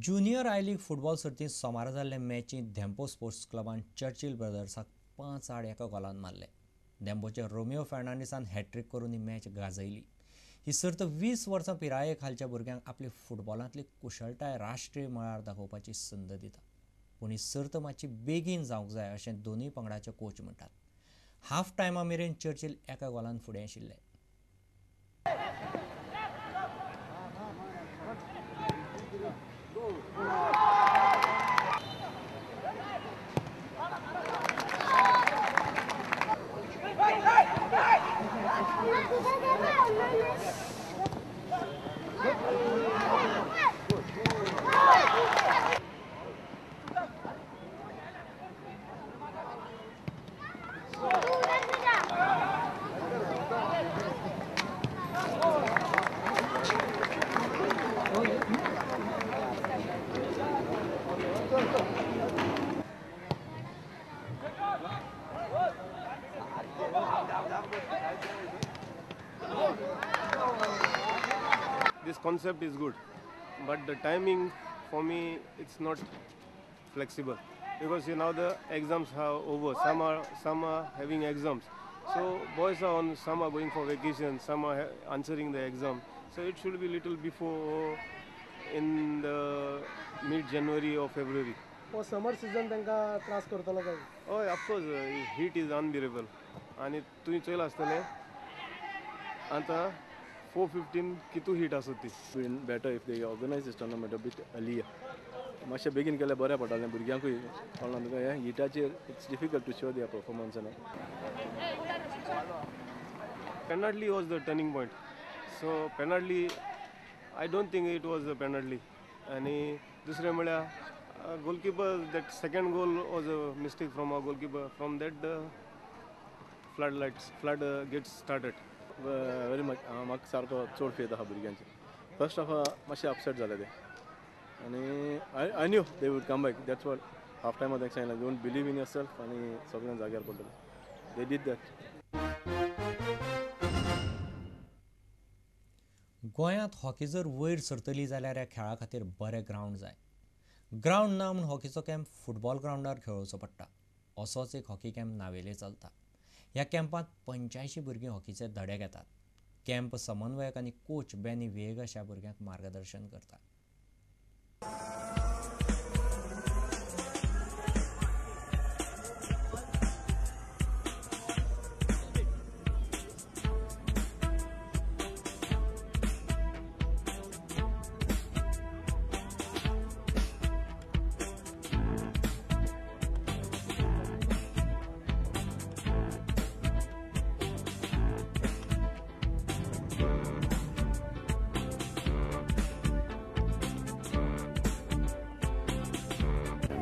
Junior आय league football सर्तीत सोमारा जाल्ले मॅचींत धेंपो स्पोर्ट्स क्लबान चर्चिल ब्रदर्साक 5-1 गोलान मारले. धेंपोचे रोमियो फर्नांडिसान हॅट्रिक करून ही मॅच गाजयली. ही सर्त 20 वर्सां पिराये खालच्या भुरग्यांक आपली फुटबॉलांतली कुशळटाय राष्ट्रीय मळार दाखोवपाची संद दिता. पूण ही सर्त मातशी बेगीन जावंक जाय अशें दोनूय पंगडाचे कोच म्हणटात. हाफ टायमा मेरेन चर्चिल 1 गोलान फुडें आशिल्ले. This concept is good, but the timing for me it's not flexible because now the exams are over. Some are having exams, so boys are on. Some are going for vacation. Some are answering the exam. So it should be little before in the mid-January or February. For summer season त्यांका त्रास करतलो काय? Oh, of course, heat is unbearable. आणि तुम्ही चोयला आसतले आता 4:15 कितू heat आसत ती. Better if they organize this tournament a bit earlier. मातशें बेगीन केल्यार बरें पडटलें भुरग्यांकूय कळना तुका हे हिटाचेर it's difficult to show their performance. Penalty was the turning point. So penalty, I don't think it was a penalty. आणि दुसरें म्हळ्यार goalkeeper, that second goal was a mistake from our goalkeeper. From that the flood gets started. Very much म्हाका सारको चड faith आहा भुरग्यांचेर. First half मातशें upset जाले ते आनी I knew they would come back. That's what half टायमार तांकां सांगलें डोंट बिलीव इन युअरसेल्फ आनी सगळ्यांक जाग्यार पडटलें. They did that. गोंयांत हॉकी जर वयर सरतली जाल्यार ह्या खेळा खातीर बरें ग्रावंड जाय. ग्रावंड ना म्हूण हॉकीचो कॅम्प फुटबॉल ग्रावंडार खेळोवचो पडटा. असोच एक हॉकी कॅम्प नावेले चलता. ह्या कॅम्पांत 85 भुरगीं हॉकीचे धडे घेतात. कॅम्प समन्वयक आनी कोच बेनी वेगस ह्या भुरग्यांक मार्गदर्शन करता.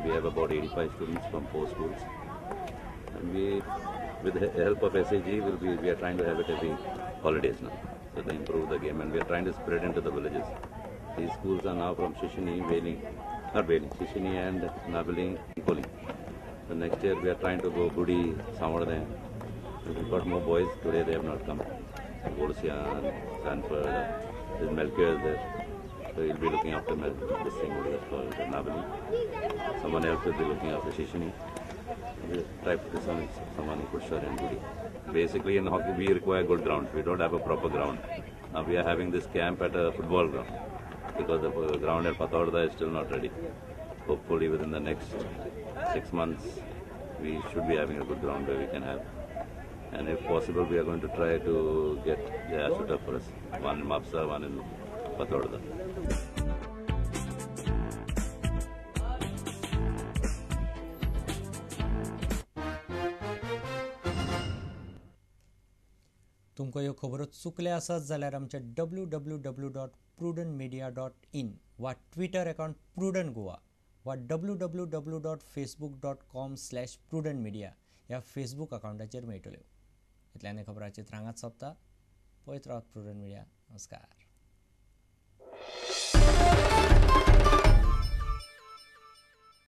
We have about 85 students from 4 schools, and we, with the help of SAG, we are trying to have it every holidays now, so they improve the game, and we are trying to spread into the villages. These schools are now from Shishini, Shishini and Nabili, Koli. So next year we are trying to go Gudi, Samarde. We've got more boys. Today they have not come. Golsian, Sanford, there's Melchior there. So he'll be looking after this thing that's called Nabili. Someone else will be looking after Shishini. We'll try to do someone in Kushar and Gudi. Basically in hockey we require good grounds. We don't have a proper ground. Now we are having this camp at a football ground because the ground at Pathorda is still not ready. Hopefully within the next 6 months we should be having a good ground where we can have. And if possible we are going to try to get the Ashuta for us. One in Mapsa, one in Pathorda. तुमकां ह्यो खबरो चुकल्या आसत जाल्यार आमच्या www.prudentmedia.in वा Twitter account prudent Goa वा www.facebook.com/prudentmedia ह्या Facebook अकाउंटाचेर मेळटल्यो. इतल्यान खबरांची रांगात सोंपता. पळयत रावत प्रुडंट मिडिया. नमस्कार.